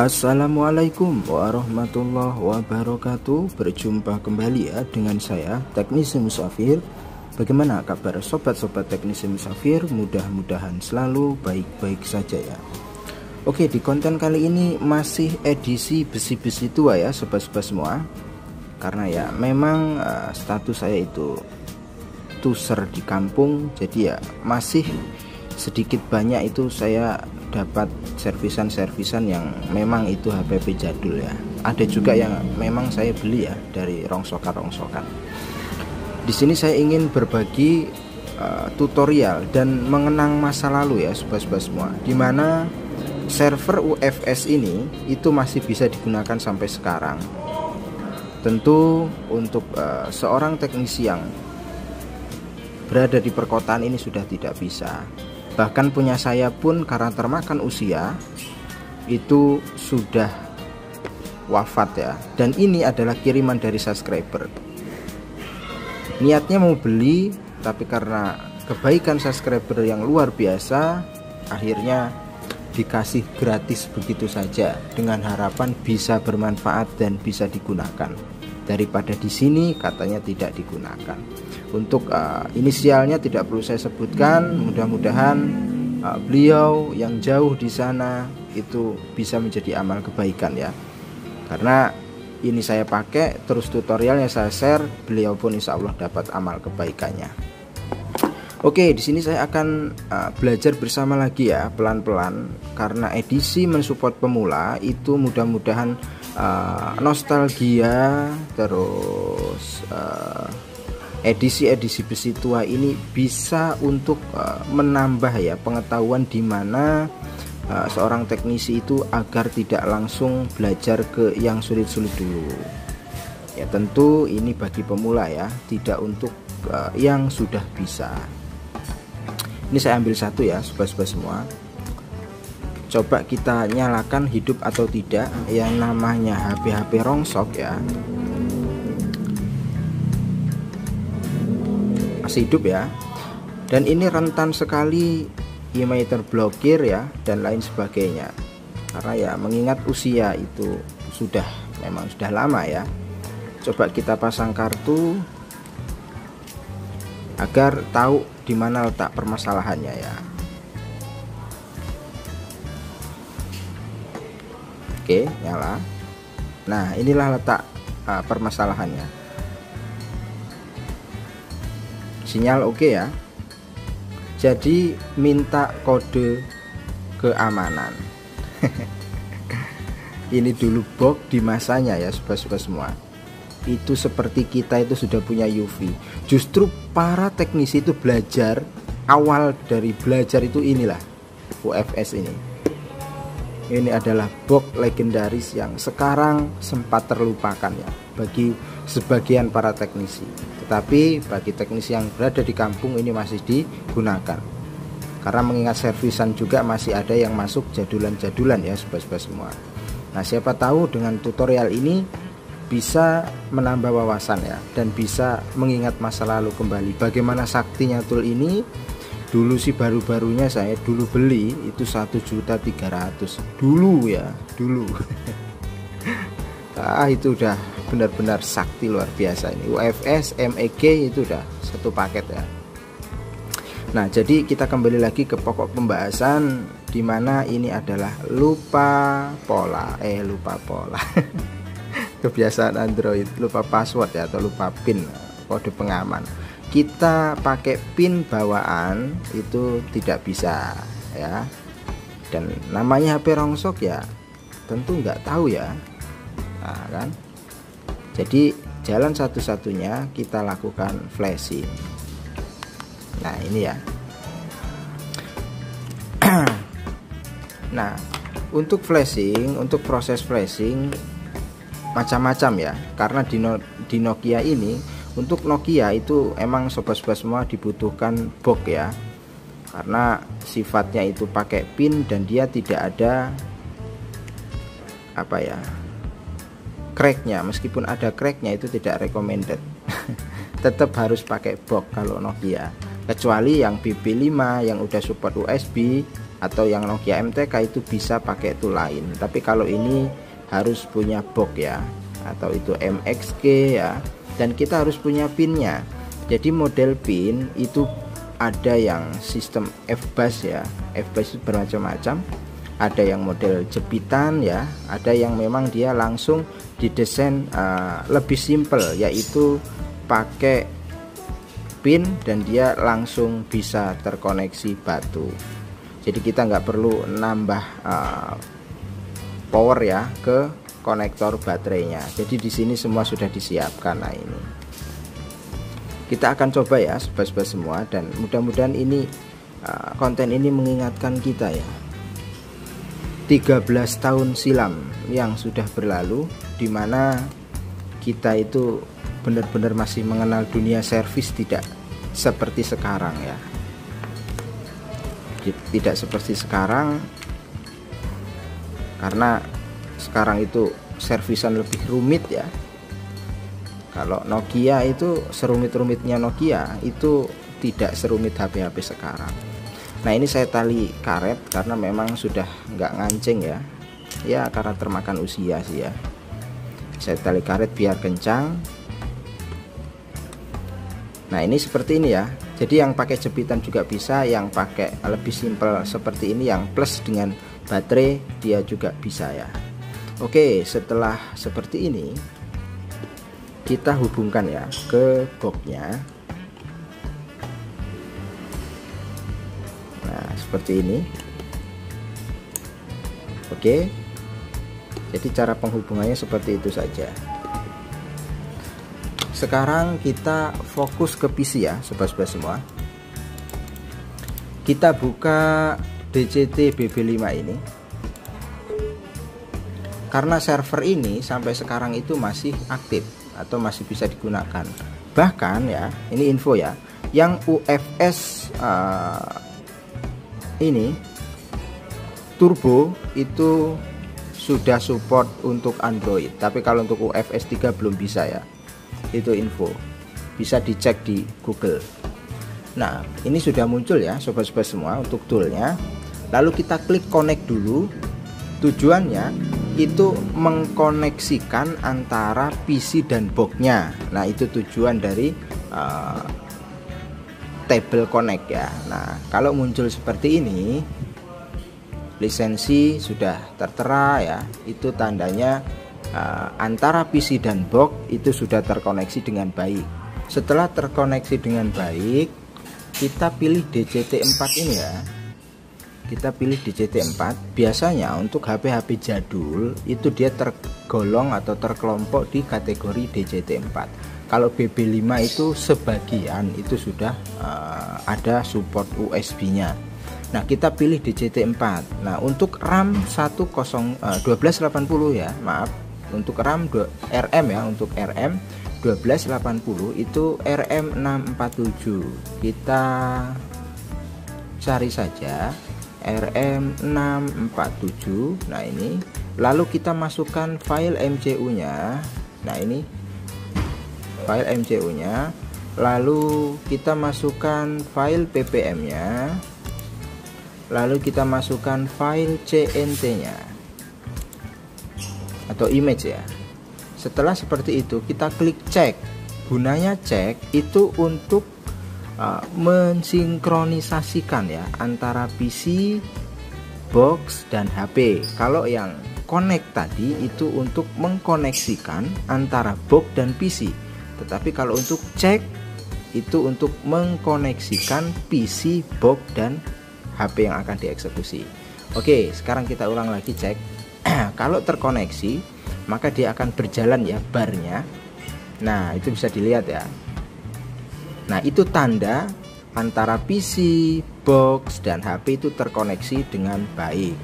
Assalamualaikum warahmatullahi wabarakatuh. Berjumpa kembali ya dengan saya Teknisi Musafir. Bagaimana kabar sobat-sobat Teknisi Musafir? Mudah-mudahan selalu baik-baik saja ya. Oke, di konten kali ini masih edisi besi-besi tua ya sobat-sobat semua. Karena ya memang status saya itu tuser di kampung, jadi ya masih sedikit banyak itu saya dapat servisan yang memang itu HPP jadul ya. Ada juga yang memang saya beli ya dari rongsokan. Di sini saya ingin berbagi tutorial dan mengenang masa lalu ya sobat-sobat semua, dimana server UFS ini itu masih bisa digunakan sampai sekarang. Tentu untuk seorang teknisi yang berada di perkotaan ini sudah tidak bisa. Bahkan punya saya pun karena termakan usia itu sudah wafat ya. Dan ini adalah kiriman dari subscriber. Niatnya mau beli, tapi karena kebaikan subscriber yang luar biasa, akhirnya dikasih gratis begitu saja dengan harapan bisa bermanfaat dan bisa digunakan. Daripada di sini katanya tidak digunakan. Untuk inisialnya tidak perlu saya sebutkan. Mudah-mudahan beliau yang jauh di sana itu bisa menjadi amal kebaikan ya. Karena ini saya pakai, terus tutorialnya saya share, beliau pun insya Allah dapat amal kebaikannya. Oke, di sini saya akan belajar bersama lagi ya, pelan-pelan. Karena edisi mensupport pemula itu mudah-mudahan nostalgia, terus edisi-edisi besi tua ini bisa untuk menambah ya pengetahuan di mana seorang teknisi itu agar tidak langsung belajar ke yang sulit-sulit dulu. Ya tentu ini bagi pemula ya, tidak untuk yang sudah bisa. Ini saya ambil satu ya sobat-sobat semua. Coba kita nyalakan hidup atau tidak yang namanya HP rongsok ya. Masih hidup ya. Dan ini rentan sekali IMEI terblokir ya dan lain sebagainya. Karena ya mengingat usia itu memang sudah lama ya. Coba kita pasang kartu agar tahu di mana letak permasalahannya ya. Oke, nyala. Nah, inilah letak permasalahannya. Sinyal oke ya. Jadi minta kode keamanan. Ini dulu box di masanya ya sobat-sobat semua. Itu seperti kita itu sudah punya UV. Justru para teknisi itu belajar, awal dari belajar itu inilah UFS ini. Ini adalah box legendaris yang sekarang sempat terlupakan ya bagi sebagian para teknisi. Tetapi bagi teknisi yang berada di kampung ini masih digunakan. Karena mengingat servisan juga masih ada yang masuk jadulan-jadulan ya sobat-sobat semua. Nah, siapa tahu dengan tutorial ini bisa menambah wawasan ya dan bisa mengingat masa lalu kembali. Bagaimana saktinya tool ini? Dulu sih baru-barunya saya dulu beli itu 1.300.000 dulu ya, dulu. Itu udah benar-benar sakti luar biasa ini. UFS, MEG itu udah satu paket ya. Nah, jadi kita kembali lagi ke pokok pembahasan, dimana ini adalah lupa pola. Kebiasaan Android, lupa password ya atau lupa PIN, kode pengaman. Kita pakai PIN bawaan itu tidak bisa ya. Dan namanya HP rongsok ya tentu nggak tahu ya. Nah, kan? Jadi jalan satu-satunya kita lakukan flashing. Nah, ini ya. Nah, untuk flashing, untuk proses flashing macam-macam ya. Karena di Nokia ini, untuk Nokia itu emang sobat-sobat semua dibutuhkan box ya. Karena sifatnya itu pakai PIN dan dia tidak ada cracknya. Meskipun ada cracknya itu tidak recommended. Tetap harus pakai box kalau Nokia. Kecuali yang BP5 yang udah support USB atau yang Nokia MTK itu bisa pakai tool lain. Tapi kalau ini harus punya box ya, atau itu MXG ya, dan kita harus punya pinnya. Jadi model pin itu ada yang sistem FBAS ya, FBAS itu bermacam-macam. Ada yang model jepitan ya, ada yang memang dia langsung didesain lebih simple, yaitu pakai pin dan dia langsung bisa terkoneksi batu. Jadi kita nggak perlu nambah power ya ke konektor baterainya. Jadi di sini semua sudah disiapkan. Nah ini kita akan coba ya sobat-sobat semua, dan mudah-mudahan ini konten ini mengingatkan kita ya, 13 tahun silam yang sudah berlalu, dimana kita itu benar-benar masih mengenal dunia servis tidak seperti sekarang ya, tidak seperti sekarang, karena sekarang itu servisan lebih rumit ya. Kalau Nokia itu serumit-rumitnya Nokia itu tidak serumit HP-HP sekarang. Nah ini saya tali karet karena memang sudah nggak ngancing ya, ya karena termakan usia sih ya. Saya tali karet biar kencang. Nah ini seperti ini ya. Jadi yang pakai jepitan juga bisa, yang pakai lebih simpel seperti ini, yang plus dengan baterai dia juga bisa ya. Oke, setelah seperti ini kita hubungkan ya ke boxnya. Nah seperti ini. Oke, jadi cara penghubungannya seperti itu saja. Sekarang kita fokus ke PC ya sobat-sobat semua. Kita buka DCT BB5 ini, karena server ini sampai sekarang itu masih aktif atau masih bisa digunakan. Bahkan ya, ini info ya, yang UFS ini turbo itu sudah support untuk Android, tapi kalau untuk UFS 3 belum bisa ya. Itu info, bisa dicek di Google. Nah ini sudah muncul ya sobat-sobat semua untuk toolnya. Lalu kita klik connect dulu. Tujuannya itu mengkoneksikan antara PC dan boxnya. Nah itu tujuan dari table connect ya. Nah kalau muncul seperti ini, lisensi sudah tertera ya, itu tandanya antara PC dan box itu sudah terkoneksi dengan baik. Setelah terkoneksi dengan baik, kita pilih DCT4 ini ya. Kita pilih DCT4. Biasanya untuk HP-HP jadul itu dia tergolong atau terkelompok di kategori DCT4. Kalau BB5 itu sebagian itu sudah ada support USB-nya. Nah kita pilih DCT4. Nah untuk RAM 1280 ya, maaf, untuk RAM RM ya, untuk RM 1280 itu RM647. Kita cari saja RM647. Nah ini, lalu kita masukkan file MCU nya. Nah ini file MCU nya, lalu kita masukkan file PPM nya, lalu kita masukkan file CNT nya atau image ya. Setelah seperti itu kita klik cek. Gunanya cek itu untuk mensinkronisasikan ya antara PC, box dan HP. Kalau yang connect tadi itu untuk mengkoneksikan antara box dan PC. Tetapi kalau untuk cek itu untuk mengkoneksikan PC, box dan HP yang akan dieksekusi. Oke, sekarang kita ulang lagi cek. Kalau terkoneksi maka dia akan berjalan ya barnya. Nah itu bisa dilihat ya. Nah itu tanda antara PC, box dan HP itu terkoneksi dengan baik.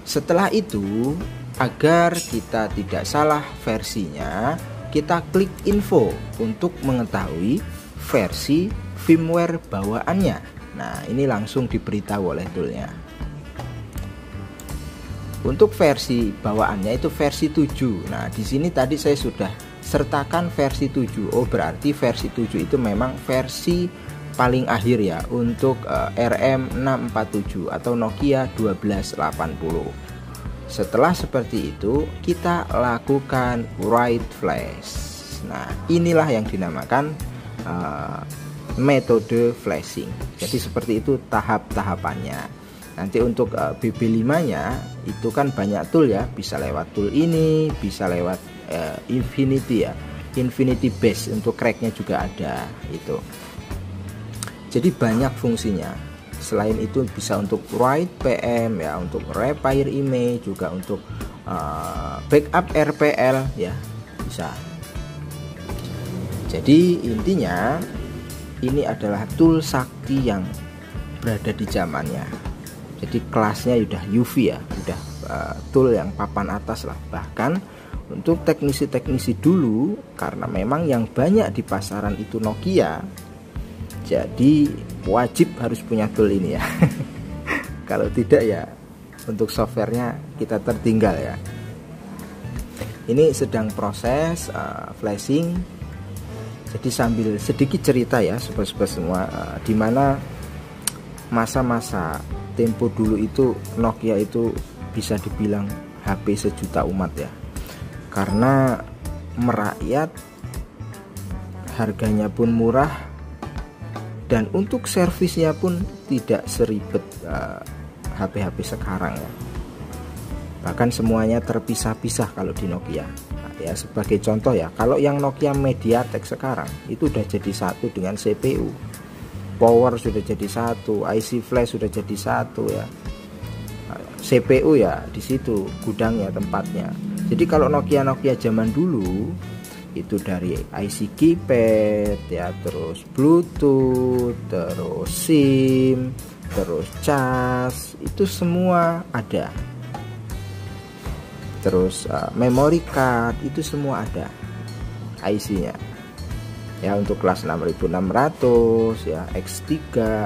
Setelah itu, agar kita tidak salah versinya, kita klik info untuk mengetahui versi firmware bawaannya. Nah ini langsung diberitahu oleh toolnya. Untuk versi bawaannya itu versi 7. Nah, di sini tadi saya sudah sertakan versi 7. Oh, berarti versi 7 itu memang versi paling akhir ya untuk RM647 atau Nokia 1280. Setelah seperti itu kita lakukan write flash. Nah, inilah yang dinamakan metode flashing. Jadi seperti itu tahap-tahapannya. Nanti untuk BB5-nya itu kan banyak tool ya, bisa lewat tool ini, bisa lewat Infinity ya, Infinity Base, untuk cracknya juga ada itu. Jadi banyak fungsinya. Selain itu bisa untuk write PM ya, untuk repair image, juga untuk backup RPL ya, bisa. Jadi intinya ini adalah tool sakti yang berada di zamannya. Jadi kelasnya udah UV ya, udah tool yang papan atas lah. Bahkan untuk teknisi-teknisi dulu, karena memang yang banyak di pasaran itu Nokia, jadi wajib harus punya tool ini ya. Kalau tidak ya untuk softwarenya kita tertinggal ya. Ini sedang proses flashing. Jadi sambil sedikit cerita ya sobat-sobat semua, dimana masa-masa tempo dulu itu Nokia itu bisa dibilang HP sejuta umat ya, karena merakyat, harganya pun murah, dan untuk servisnya pun tidak seribet HP-HP sekarang ya. Bahkan semuanya terpisah-pisah kalau di Nokia. Nah, ya sebagai contoh ya, kalau yang Nokia MediaTek sekarang itu udah jadi satu dengan CPU, power sudah jadi satu, IC flash sudah jadi satu ya, CPU ya di situ gudangnya, tempatnya. Jadi kalau Nokia zaman dulu itu dari IC keypad ya, terus Bluetooth, terus SIM, terus cas, itu semua ada. Terus memory card, itu semua ada IC-nya. Ya untuk kelas 6600 ya, X3,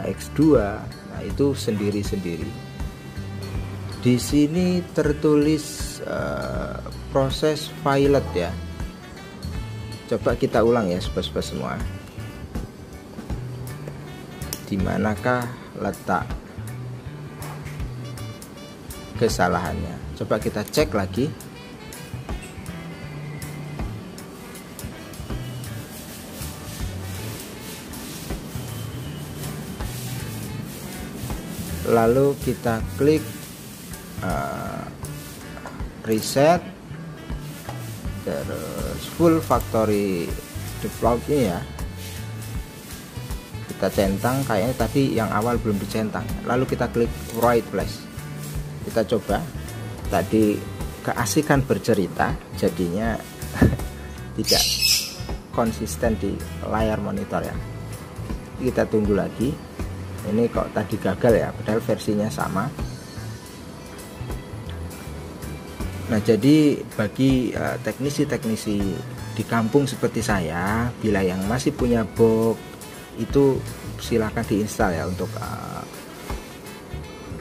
X2, nah itu sendiri-sendiri. Di sini tertulis proses violet ya. Coba kita ulang ya sobat-sobat semua. Di manakah letak kesalahannya? Coba kita cek lagi. Lalu kita klik reset, terus full factory default ini ya, kita centang. Kayaknya tadi yang awal belum dicentang. Lalu kita klik write flash, kita coba. Tadi keasikan bercerita jadinya tidak konsisten di layar monitor ya. Kita tunggu lagi. Ini kok tadi gagal ya, padahal versinya sama. Nah, jadi bagi teknisi-teknisi di kampung seperti saya, bila yang masih punya box itu silahkan diinstal ya untuk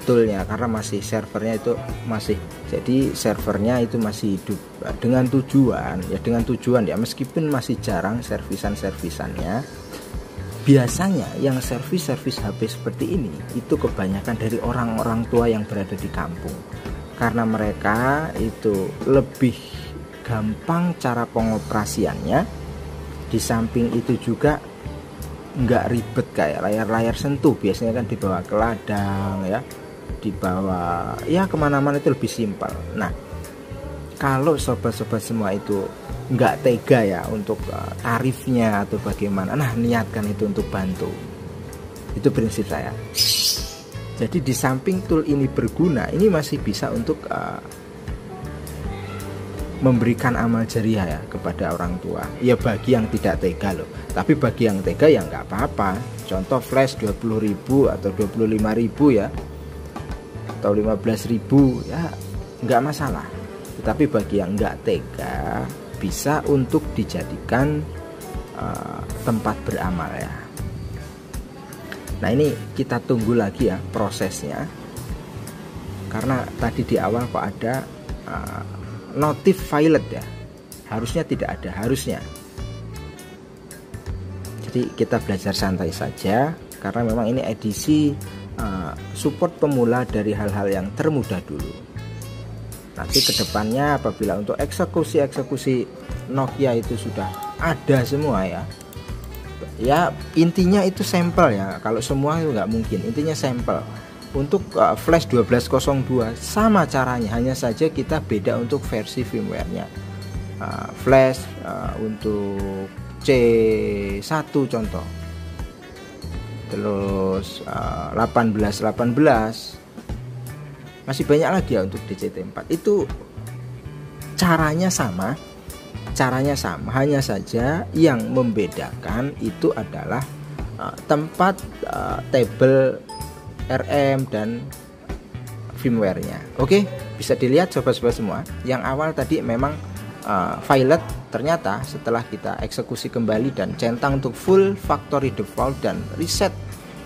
toolnya, karena masih servernya itu masih, jadi servernya itu masih hidup dengan tujuan ya, meskipun masih jarang servisannya. Biasanya yang servis HP seperti ini itu kebanyakan dari orang-orang tua yang berada di kampung, karena mereka itu lebih gampang cara pengoperasiannya. Di samping itu juga nggak ribet kayak layar-layar sentuh, biasanya kan dibawa ke ladang ya, dibawa ya kemana-mana, itu lebih simpel. Nah, kalau sobat-sobat semua itu nggak tega ya untuk tarifnya atau bagaimana, nah niatkan itu untuk bantu. Itu prinsip saya. Jadi di samping tool ini berguna, ini masih bisa untuk memberikan amal jariah ya kepada orang tua. Ya bagi yang tidak tega loh. Tapi bagi yang tega ya nggak apa-apa. Contoh flash 20.000 atau 25.000 ya, atau 15.000 ya nggak masalah. Tetapi bagi yang nggak tega, bisa untuk dijadikan tempat beramal ya. Nah, ini kita tunggu lagi ya prosesnya, karena tadi di awal kok ada notif violet ya, harusnya tidak ada, harusnya. Jadi kita belajar santai saja, karena memang ini edisi support pemula dari hal-hal yang termudah dulu. Nanti kedepannya apabila untuk eksekusi Nokia itu sudah ada semua ya intinya itu sampel ya, kalau semua itu nggak mungkin, intinya sampel. Untuk flash 1202 sama caranya, hanya saja kita beda untuk versi firmware-nya. Flash untuk C1 contoh, terus 18 masih banyak lagi ya untuk DCT4. Itu caranya sama, hanya saja yang membedakan itu adalah tempat tabel RM dan firmware-nya. Oke, bisa dilihat sobat-sobat semua. Yang awal tadi memang violet, ternyata setelah kita eksekusi kembali dan centang untuk full factory default dan reset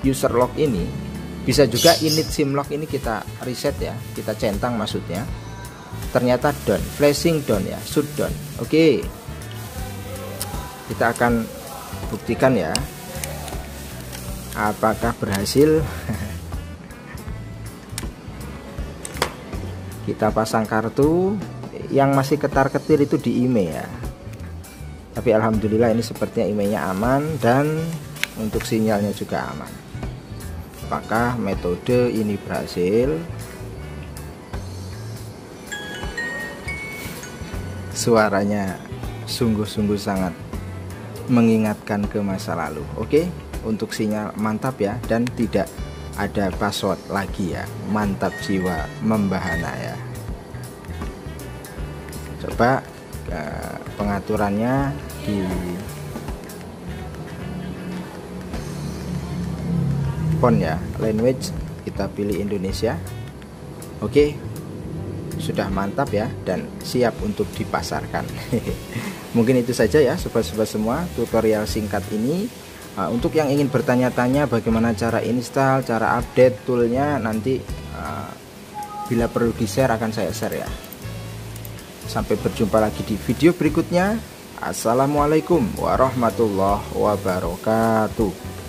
user log ini, bisa juga init sim log ini kita reset ya, kita centang maksudnya, ternyata down, flashing down ya, shutdown. Oke, kita akan buktikan ya apakah berhasil. Kita pasang kartu. Yang masih ketar-ketir itu di IMEI ya, tapi alhamdulillah ini sepertinya IMEI-nya aman dan untuk sinyalnya juga aman. Apakah metode ini berhasil? Suaranya sungguh-sungguh sangat mengingatkan ke masa lalu. Oke, untuk sinyal mantap ya, dan tidak ada password lagi ya, mantap jiwa membahana ya. Coba pengaturannya di font ya, language kita pilih Indonesia. Oke, sudah mantap ya dan siap untuk dipasarkan. Mungkin itu saja ya sobat-sobat semua tutorial singkat ini. Untuk yang ingin bertanya-tanya bagaimana cara install, cara update toolnya, nanti bila perlu di share akan saya share ya. Sampai berjumpa lagi di video berikutnya. Assalamualaikum warahmatullahi wabarakatuh.